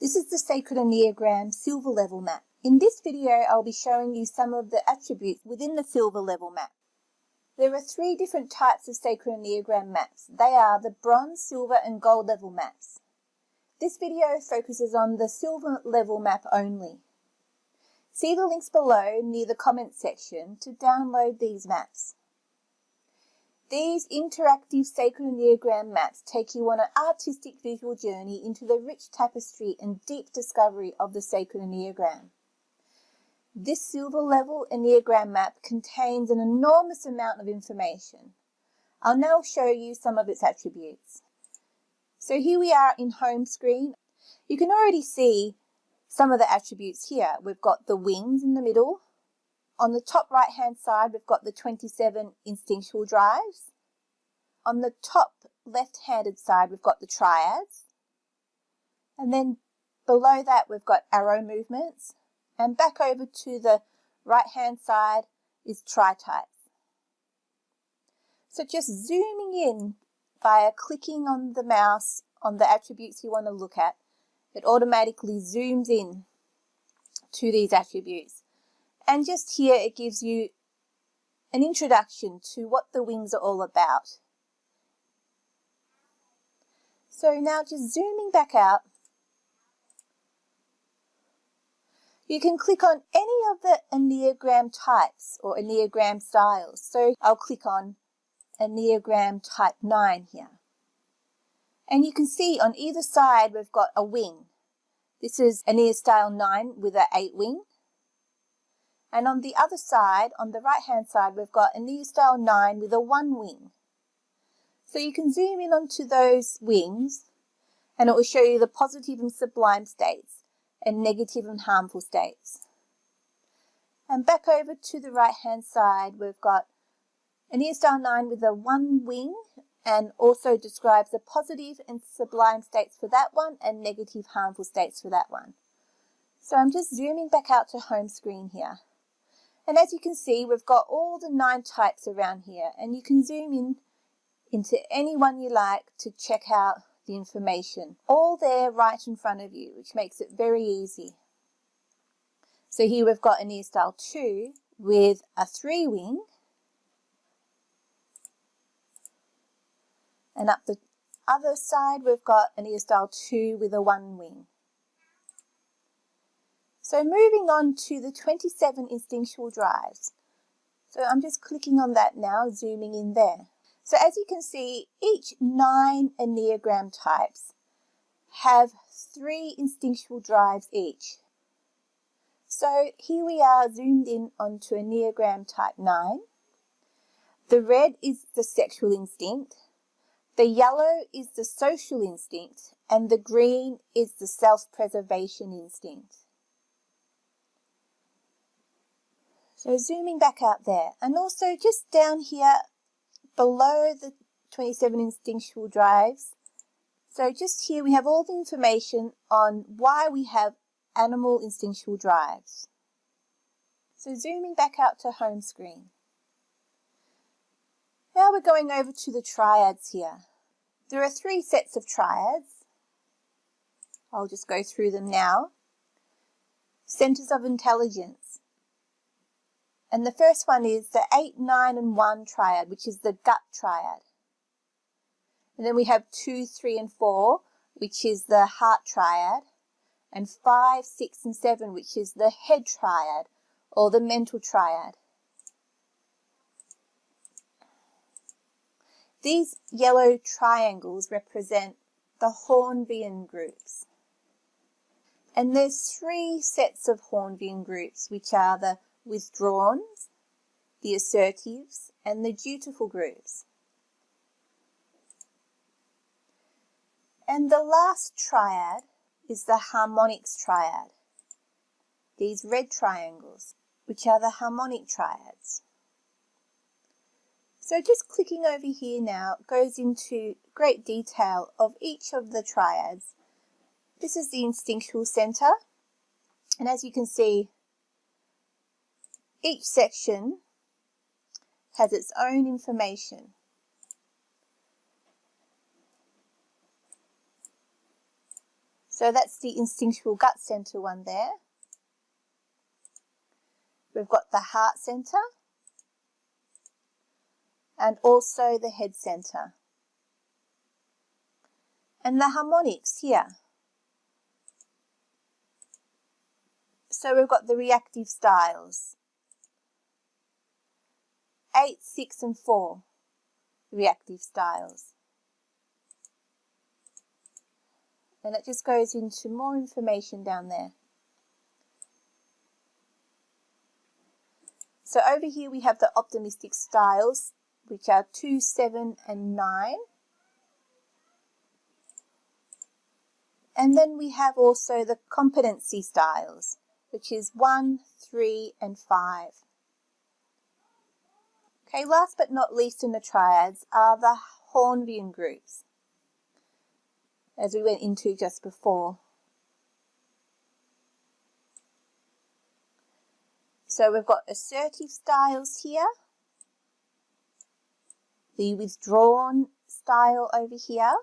This is the Sacred Enneagram Silver Level Map. In this video, I'll be showing you some of the attributes within the Silver Level Map. There are 3 different types of Sacred Enneagram maps. They are the Bronze, Silver and Gold level maps. This video focuses on the Silver Level Map only. See the links below near the comments section to download these maps. These interactive Sacred Enneagram maps take you on an artistic visual journey into the rich tapestry and deep discovery of the Sacred Enneagram. This Silver Level Enneagram map contains an enormous amount of information. I'll now show you some of its attributes. So here we are in home screen. You can already see some of the attributes here. We've got the wings in the middle. On the top right hand side, we've got the 27 instinctual drives. On the top left-handed side, we've got the triads. And then below that, we've got arrow movements. And back over to the right-hand side is tritypes. So just zooming in via clicking on the mouse on the attributes you want to look at, it automatically zooms in to these attributes. And just here it gives you an introduction to what the wings are all about. So now just zooming back out, you can click on any of the Enneagram types or Enneagram styles. So I'll click on Enneagram type 9 here. And you can see on either side we've got a wing. This is Enneagram style 9 with an 8 wing. And on the other side, on the right-hand side, we've got Enneagram style 9 with a 1 wing. So you can zoom in onto those wings and it will show you the positive and sublime states and negative and harmful states. And back over to the right-hand side, we've got Enneagram style 9 with a 1 wing and also describes the positive and sublime states for that one and negative harmful states for that one. So I'm just zooming back out to home screen here. And as you can see, we've got all the 9 types around here, and you can zoom in into any one you like to check out the information. All there right in front of you, which makes it very easy. So here we've got Enneagram style 2 with a 3 wing. And up the other side, we've got Enneagram style 2 with a 1 wing. So moving on to the 27 instinctual drives. So I'm just clicking on that now, zooming in there. So as you can see, each 9 Enneagram types have 3 instinctual drives each. So here we are zoomed in onto Enneagram type 9. The red is the sexual instinct, the yellow is the social instinct, and the green is the self-preservation instinct. So zooming back out there, and also just down here below the 27 instinctual drives. So just here we have all the information on why we have animal instinctual drives. So zooming back out to home screen. Now we're going over to the triads here. There are 3 sets of triads. I'll just go through them now. Centers of intelligence. And the first one is the 8, 9 and 1 triad, which is the gut triad. And then we have 2, 3 and 4, which is the heart triad. And 5, 6 and 7, which is the head triad or the mental triad. These yellow triangles represent the Hornvian groups. And there's 3 sets of Hornvian groups, which are the withdrawn, the assertives, and the dutiful groups. And the last triad is the harmonics triad. These red triangles, which are the harmonic triads. So just clicking over here now goes into great detail of each of the triads. This is the Instinctual Center, and as you can see, each section has its own information. So that's the Instinctual Gut Center one there. We've got the Heart Center and also the Head Center. And the harmonics here. So we've got the reactive styles. 8, 6 and 4 reactive styles. And it just goes into more information down there. So over here we have the optimistic styles, which are 2, 7 and 9. And then we have also the competency styles, which is 1, 3 and 5. Okay, last but not least in the triads are the Hornbian groups, as we went into just before. So we've got assertive styles here, the withdrawn style over here,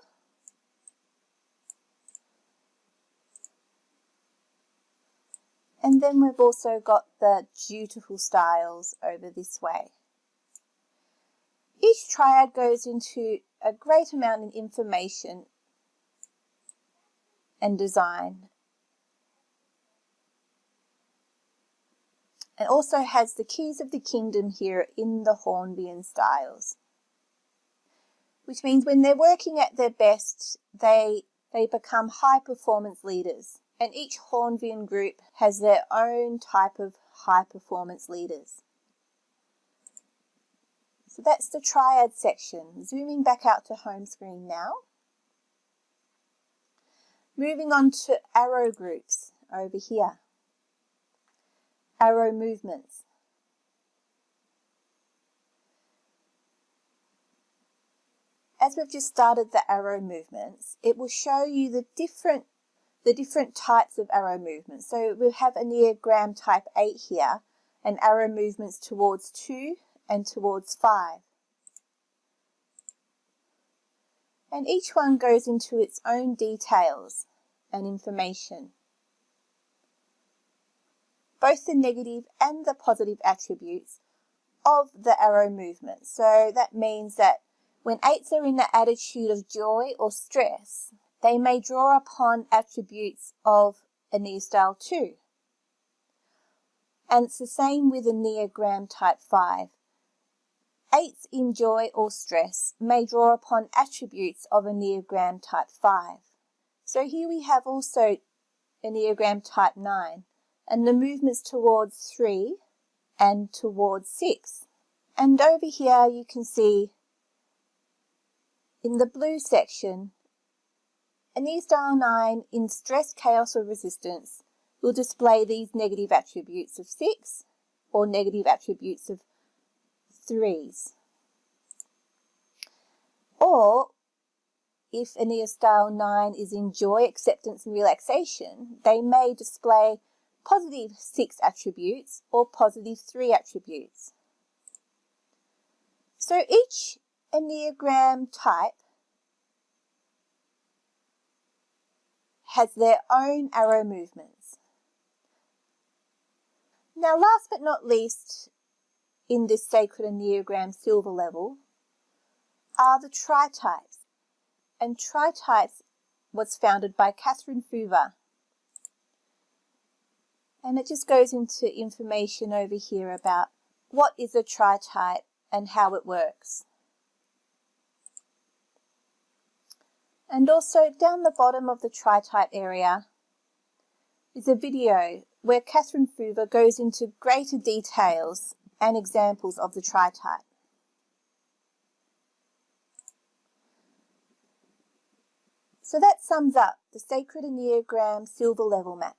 and then we've also got the dutiful styles over this way. Each triad goes into a great amount of information and design, and also has the keys of the kingdom here in the Hornbian styles, which means when they're working at their best, they become high performance leaders, and each Hornbian group has their own type of high performance leaders. So that's the triad section. Zooming back out to home screen now. Moving on to arrow groups over here. Arrow movements. As we've just started the arrow movements, it will show you the different types of arrow movements. So we have Enneagram type 8 here, and arrow movements towards 2 and towards 5. And each one goes into its own details and information. Both the negative and the positive attributes of the arrow movement. So that means that when 8s are in the attitude of joy or stress, they may draw upon attributes of Enneagram style 2. And it's the same with Enneagram type 5. 8s in joy or stress may draw upon attributes of Enneagram type 5. So here we have also Enneagram type 9 and the movements towards 3 and towards 6. And over here you can see in the blue section, Enneagram style 9 in stress, chaos or resistance will display these negative attributes of 6 or negative attributes of 3s. Or if Enneagram style 9 is in joy, acceptance and relaxation, they may display positive 6 attributes or positive 3 attributes. So each Enneagram type has their own arrow movements. Now last but not least in this Sacred Enneagram Silver level are the tri-types. And tri-types was founded by Catherine Foover. And it just goes into information over here about what is a tri-type and how it works. And also down the bottom of the tri-type area is a video where Catherine Foover goes into greater details and examples of the tri-type. So that sums up the Sacred Enneagram Silver Level Map.